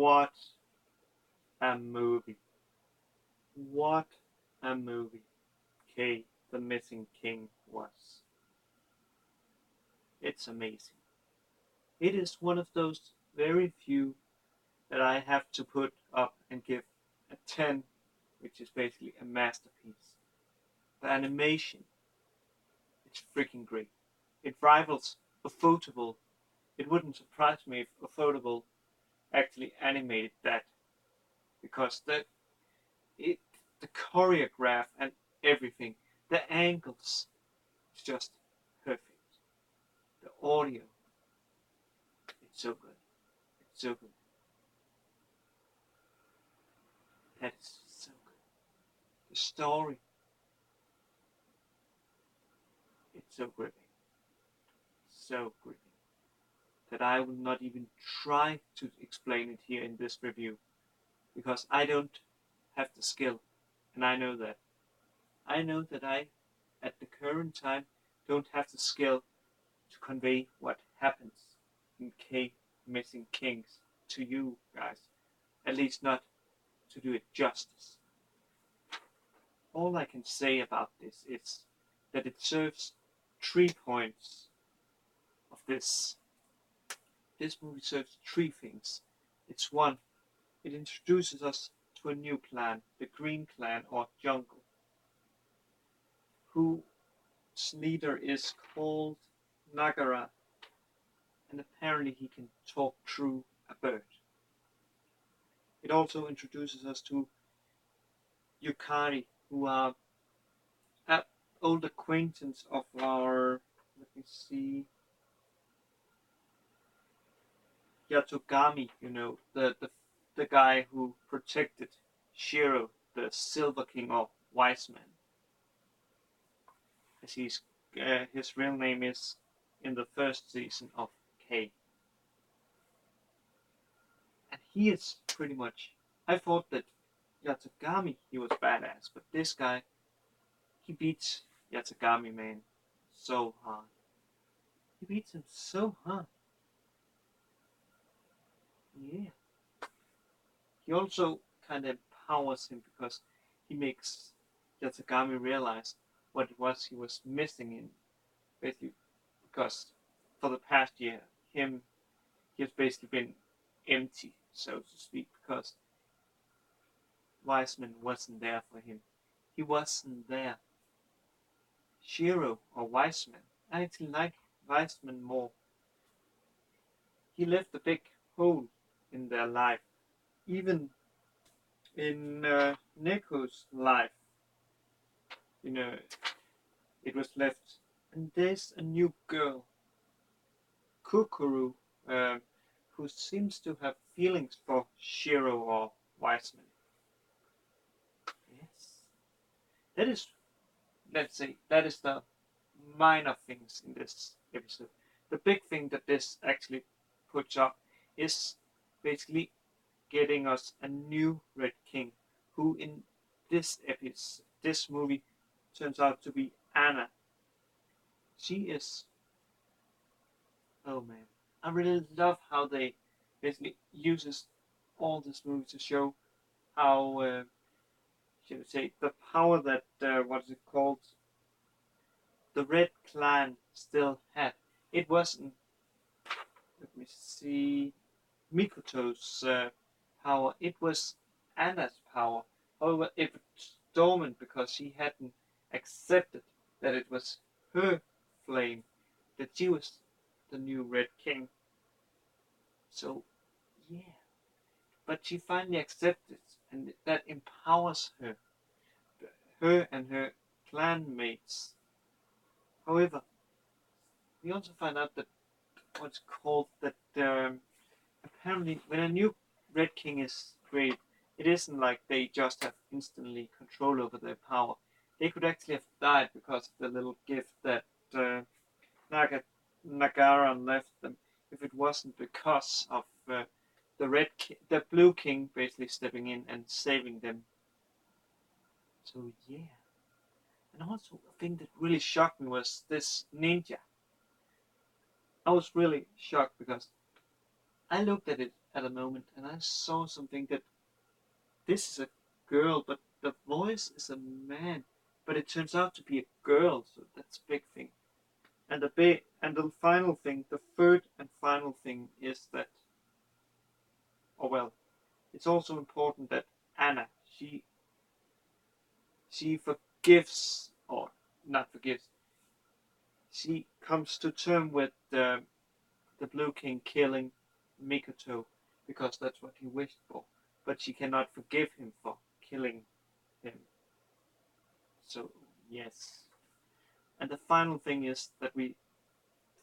What a movie. What a movie K, the Missing King was. It's amazing. It is one of those very few that I have to put up and give a 10, which is basically a masterpiece. The animation, it's freaking great. It rivals Ufotable. It wouldn't surprise me if Ufotable actually animated that, because it the choreograph and everything, the angles, it's just perfect. The audio, it's so good. It's so good. That is so good. The story, it's so gripping. So gripping. That I will not even try to explain it here in this review, because I don't have the skill, and I know that. I know that I, at the current time, don't have the skill to convey what happens in K Missing Kings to you guys. At least not to do it justice. All I can say about this is that it serves 3 points of this. This movie serves three things. It's one, it introduces us to a new clan, the Green Clan or Jungle, whose leader is called Nagara, and apparently he can talk through a bird. It also introduces us to Yukari, who are an old acquaintance of our, let me see, Yatogami, the guy who protected Shiro, the Silver King or Wise Man, as his real name is in the first season of K. And he is pretty much. I thought that Yatogami, he was badass, but this guy, he beats Yatogami, man, so hard. He beats him so hard. Yeah. He also kind of empowers him because he makes Yatogami realize what it was he was missing in, basically, because for the past year, he has basically been empty, so to speak, because Wiseman wasn't there for him. He wasn't there. Shiro or Wiseman, I actually like Wiseman more. He left a big hole in their life, even in Neko's life. You know, it was left, and there's a new girl, Kukuru, who seems to have feelings for Shiro or Wiseman. Yes, that is, let's say, that is the minor things in this episode. The big thing that this actually puts up is basically getting us a new Red King, who in this movie turns out to be Anna. She is, oh man, I really love how they basically uses all this movie to show how should we say the power that what is it called, the Red Clan still had. It wasn't, let me see, Mikoto's power. It was Anna's power. However, it was dormant because she hadn't accepted that it was her flame, that she was the new Red King. So, yeah. But she finally accepted, and that empowers her and her clanmates. However, we also find out that what's called that apparently when a new Red King is created, it isn't like they just have instantly control over their power. They could actually have died because of the little gift that Nagara left them, if it wasn't because of the Blue King basically stepping in and saving them. So yeah, and also a thing that really shocked me was this ninja. I was really shocked because I looked at it at a moment, and I saw something that this is a girl, but the voice is a man, but it turns out to be a girl, so that's a big thing. And the final thing, the third and final thing is that, oh well, it's also important that Anna, she forgives, or not forgives, she comes to term with the Blue King killing Mikoto because that's what he wished for, but she cannot forgive him for killing him. So yes, and the final thing is that we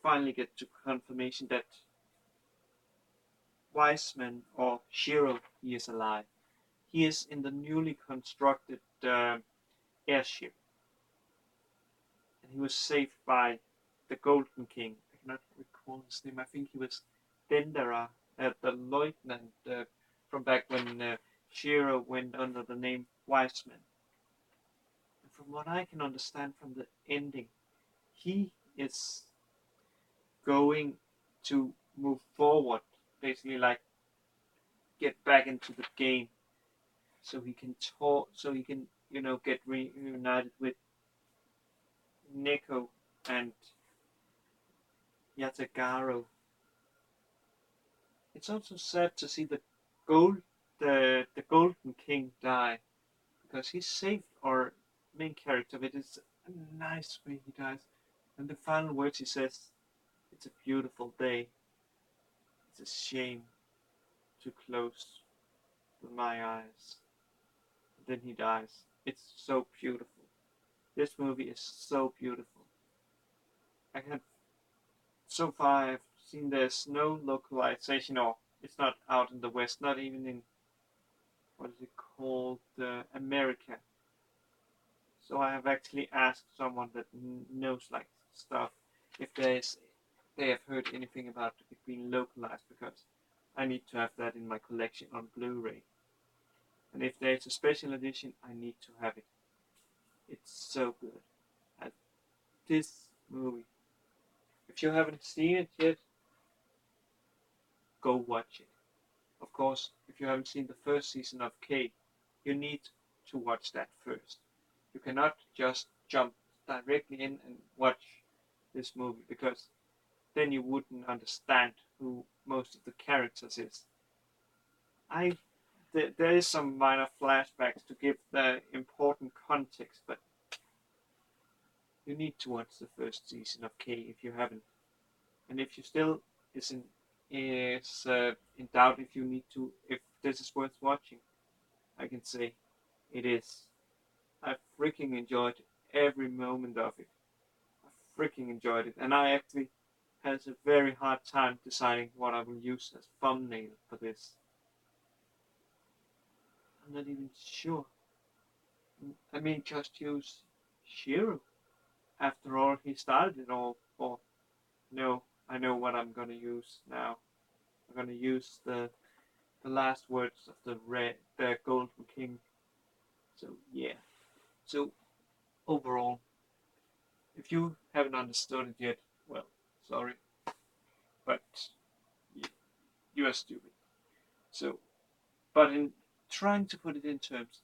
finally get to confirmation that Wiseman, or Shiro, he is alive. He is in the newly constructed airship, and he was saved by the Golden King. I cannot recall his name. I think he was Dendera, the lieutenant from back when Shiro went under the name Wiseman. And from what I can understand from the ending, he is going to move forward, basically like get back into the game, so he can talk, so he can get reunited with Neko and Yatagaro. It's also sad to see the Golden King die because he saved our main character. It is a nice way he dies, and the final words he says, "It's a beautiful day. It's a shame to close my eyes." And then he dies. It's so beautiful. This movie is so beautiful. I have so far I've seen there's no localization, or it's not out in the West, not even in what is it called, America. So I have actually asked someone that knows like stuff if they have heard anything about it being localized, because I need to have that in my collection on Blu-ray. And if there's a special edition, I need to have it. It's so good. And this movie, if you haven't seen it yet, go watch it. Of course, if you haven't seen the first season of K, you need to watch that first. You cannot just jump directly in and watch this movie, because then you wouldn't understand who most of the characters is. I there is some minor flashbacks to give the important context, but you need to watch the first season of K if you haven't. And if you still is in doubt if you need to, if this is worth watching, I can say it is. I freaking enjoyed every moment of it. I freaking enjoyed it, and I actually had a very hard time deciding what I will use as thumbnail for this. I'm not even sure. I mean, just use Shiro. After all, he started it all. Or no, I know what I'm gonna use now. I'm gonna use the last words of the Golden King. So yeah. So overall, if you haven't understood it yet, well, sorry, but you are stupid. So, but in trying to put it in terms,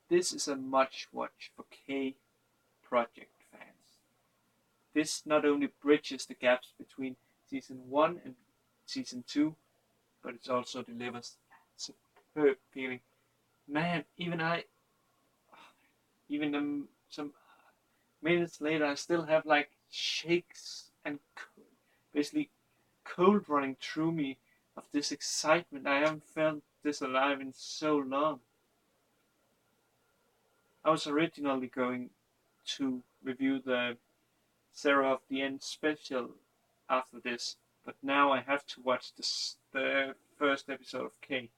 this is a much watch for K project fans. This not only bridges the gaps between season 1 and season 2, but it also delivers superb feeling. Man, even some minutes later, I still have like shakes and basically cold running through me of this excitement. I haven't felt this alive in so long. I was originally going to review the Sarah of the End special after this, but now I have to watch the first episode of K.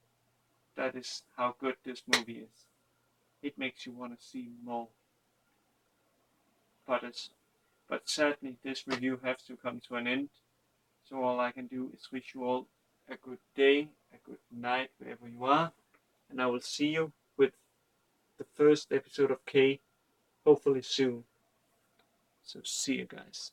That is how good this movie is. It makes you want to see more. But sadly, this review has to come to an end. So all I can do is wish you all a good day, a good night, wherever you are, and I will see you with the first episode of K, hopefully soon. So see you guys.